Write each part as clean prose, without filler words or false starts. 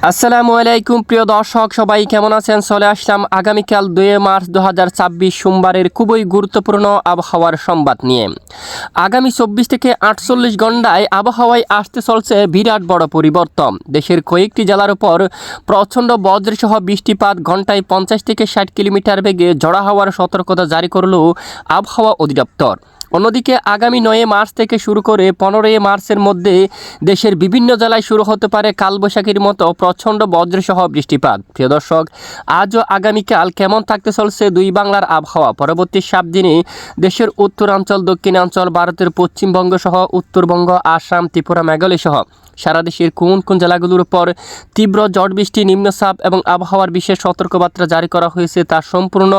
আসসালামু আলাইকুম প্রিয় দর্শক, সবাই কেমন আছেন? চলে আসলাম আগামীকাল 2 মার্চ 2026 সোমবারের খুবই গুরুত্বপূর্ণ আবহাওয়ার সংবাদ নিয়ে। আগামী 24 থেকে 48 ঘন্টায় আবহাওয়ায় আসতে চলছে বিরাট বড় পরিবর্তন। দেশের কয়েকটি জেলার উপর প্রচণ্ড বজ্রসহ বৃষ্টিপাত, ঘন্টায় 50 থেকে 60 কিলোমিটার বেগে ঝড়ো হাওয়ার সতর্কতা জারি করল আবহাওয়া অধিদপ্তর। অন্যদিকে আগামী 9 মার্চ থেকে শুরু করে 15 মার্চের মধ্যে দেশের বিভিন্ন জেলায় শুরু হতে পারে কালবৈশাখীর মতো প্রচণ্ড বজ্রসহ বৃষ্টিপাত। প্রিয় দর্শক, আজ ও আগামীকাল কেমন থাকতে চলছে দুই বাংলার আবহাওয়া? পরবর্তী 7 দিনে দেশের উত্তরাঞ্চল, দক্ষিণাঞ্চল, ভারতের পশ্চিমবঙ্গ সহ উত্তরবঙ্গ, আসাম, ত্রিপুরা, মেঘালয় সহ সারা দেশের কোন কোন জেলাগুলোর উপর তীব্র ঝড় বৃষ্টি, নিম্নচাপ এবং আবহাওয়ার বিশেষ সতর্কবার্তা জারি করা হয়েছে তা সম্পূর্ণ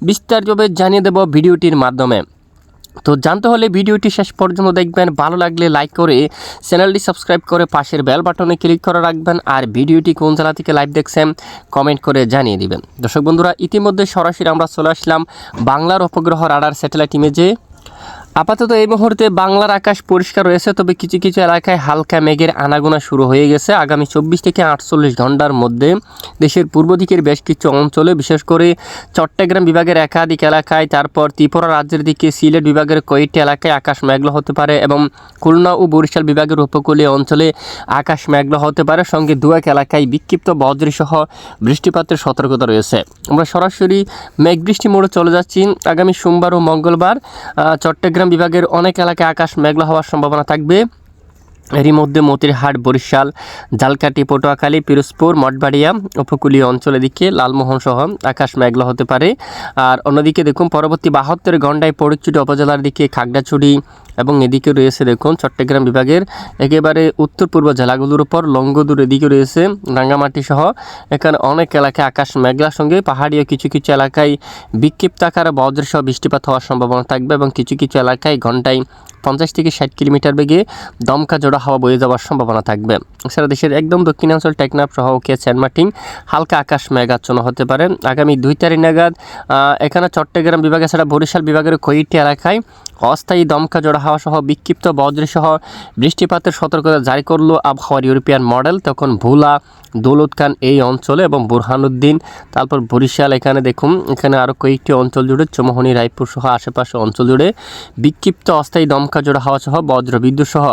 বিস্তারিতভাবে জানিয়ে দেব ভিডিওটির মাধ্যমে। তো জানতে হলে ভিডিওটি শেষ পর্যন্ত দেখবেন। ভালো লাগলে লাইক করে চ্যানেলটি সাবস্ক্রাইব করে পাশের বেল বাটনে ক্লিক করে রাখবেন। আর ভিডিওটি কোন জেলা থেকে লাইভ দেখছেন কমেন্ট করে জানিয়ে দিবেন। দর্শক বন্ধুরা, ইতিমধ্যে সরাসরি আমরা চলে আসলাম বাংলার উপগ্রহ রাডার স্যাটেলাইট ইমেজে। আপাতত এই মুহূর্তে বাংলার আকাশ পরিষ্কার রয়েছে, তবে কিছু কিছু এলাকায় হালকা মেঘের আনাগোনা শুরু হয়ে গেছে। আগামী 24 থেকে 48 ঘন্টার মধ্যে দেশের পূর্ব দিকের বেশ কিছু অঞ্চলে, বিশেষ করে চট্টগ্রাম বিভাগের একাধিক এলাকায়, তারপর ত্রিপুরা রাজ্যের দিকে সিলেট বিভাগের কয়েকটি এলাকায় আকাশ মেঘলা হতে পারে এবং খুলনা ও বরিশাল বিভাগের উপকূলীয় অঞ্চলে আকাশ মেঘলা হতে পারে। সঙ্গে দু এক এলাকায় বিক্ষিপ্ত বজ্রসহ বৃষ্টিপাতের সতর্কতা রয়েছে। আমরা সরাসরি মেঘ বৃষ্টি মোড়ে চলে যাচ্ছি। আগামী সোমবার ও মঙ্গলবার চট্টগ্রাম বিভাগের অনেক এলাকায় আকাশ মেঘলা হওয়ার সম্ভাবনা থাকবে। এরই মধ্যে মতিরহাট, বরিশাল, ঝালকাঠি, পটুয়াখালী, পিরোজপুর, মঠবাড়িয়া উপকূলীয় অঞ্চলের দিকে লালমোহন সহ আকাশ মেঘলা হতে পারে। আর অন্যদিকে দেখুন, পরবর্তী 72 ঘন্টায় ফটিকছড়ি উপজেলার দিকে খাগড়াছড়ি এবং এদিকে রয়েছে দেখুন চট্টগ্রাম বিভাগের একেবারে উত্তর পূর্ব জেলাগুলোর উপর লংগদুর, এদিকে রয়েছে রাঙ্গামাটি সহ এখানে অনেক এলাকায় আকাশ মেঘলার সঙ্গে পাহাড়ি ও কিছু কিছু এলাকায় বিক্ষিপ্ত আকারে বজ্রসহ বৃষ্টিপাত হওয়ার সম্ভাবনা থাকবে এবং কিছু কিছু এলাকায় ঘন্টায় 50 থেকে 60 কিলোমিটার বেগে দমকা জোড়া হাওয়া বয়ে যাওয়ার সম্ভাবনা থাকবে। এছাড়া দেশের একদম দক্ষিণাঞ্চল টেকনাফ সহ সেন্টমার্টিন হালকা আকাশ মেঘাচ্ছন্ন হতে পারে। আগামী 2 তারিখ নাগাদ এখানে চট্টগ্রাম বিভাগে ছাড়া বরিশাল বিভাগের কয়েকটি এলাকায় অস্থায়ী দমকা জোড়া হাওয়া সহ বিক্ষিপ্ত বজ্রসহ বৃষ্টিপাতের সতর্কতা জারি করলো আবহাওয়ার ইউরোপিয়ান মডেল। তখন ভোলা, দৌলতখান এই অঞ্চলে এবং বুরহানুদ্দিন, তারপর বরিশাল, এখানে দেখুন এখানে আরও কয়েকটি অঞ্চল জুড়ে, চৌমোহনী, রায়পুর সহ আশেপাশে অঞ্চল জুড়ে বিক্ষিপ্ত অস্থায়ী দমকা জোড়া হাওয়া সহ বজ্রবিদ্যুৎ সহ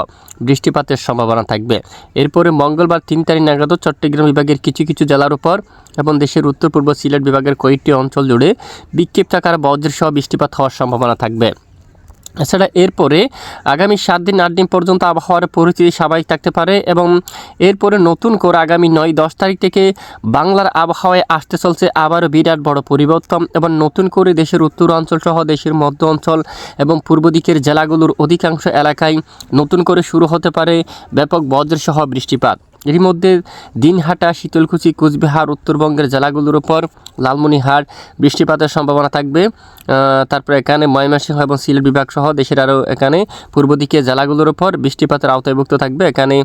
বৃষ্টিপাতের সম্ভাবনা থাকবে। এরপরে মঙ্গলবার 3 তারিখ নাগাদও চট্টগ্রাম বিভাগের কিছু কিছু জেলার উপর এবং দেশের উত্তর পূর্ব সিলেট বিভাগের কয়েকটি অঞ্চল জুড়ে বিক্ষিপ্ত আকারে বজ্রসহ বৃষ্টিপাত হওয়ার সম্ভাবনা থাকবে। এছাড়া এরপরে আগামী 7 দিন 8 দিন পর্যন্ত আবহাওয়ার পরিস্থিতি স্বাভাবিক থাকতে পারে এবং এরপরে নতুন করে আগামী 9-10 তারিখ থেকে বাংলার আবহাওয়ায় আসতে চলছে আবারও বিরাট বড় পরিবর্তন এবং নতুন করে দেশের উত্তরাঞ্চল সহ দেশের মধ্য অঞ্চল এবং পূর্ব দিকের জেলাগুলোর অধিকাংশ এলাকায় নতুন করে শুরু হতে পারে ব্যাপক বজ্রসহ বৃষ্টিপাত। এর মধ্যে দিনহাটা, শীতলকুচি, কোচবিহার, উত্তরবঙ্গের জেলাগুলোর উপর লালমনিরহাট বৃষ্টিপাতের সম্ভাবনা থাকবে। তারপরে এখানে ময়মনসিংহ এবং সিলেট বিভাগ সহ দেশের আরও এখানে পূর্ব দিকে জেলাগুলোর উপর বৃষ্টিপাতের আওতায়ভুক্ত থাকবে। এখানে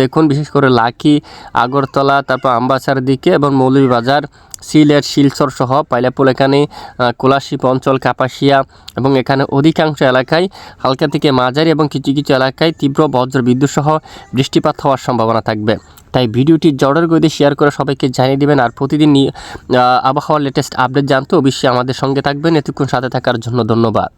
দেখুন বিশেষ করে লাকি, আগরতলা, তারপর আমবাসার দিকে এবং মৌলভীবাজার, সিলেট, শিলচর সহ পাইলাপুল, এখানে কোলাশিপ অঞ্চল, কাপাসিয়া এবং এখানে অধিকাংশ এলাকায় হালকা থেকে মাঝারি এবং কিছু কিছু এলাকায় তীব্র বজ্র বিদ্যুৎ সহ বৃষ্টিপাত হওয়ার সম্ভাবনা থাকবে। তাই ভিডিওটি জোরের গতিতে শেয়ার করে সবাইকে জানিয়ে দেবেন। আর প্রতিদিন আবহাওয়ার লেটেস্ট আপডেট জানতে অবশ্যই আমাদের সঙ্গে থাকবেন। এতক্ষণ সাথে থাকার জন্য ধন্যবাদ।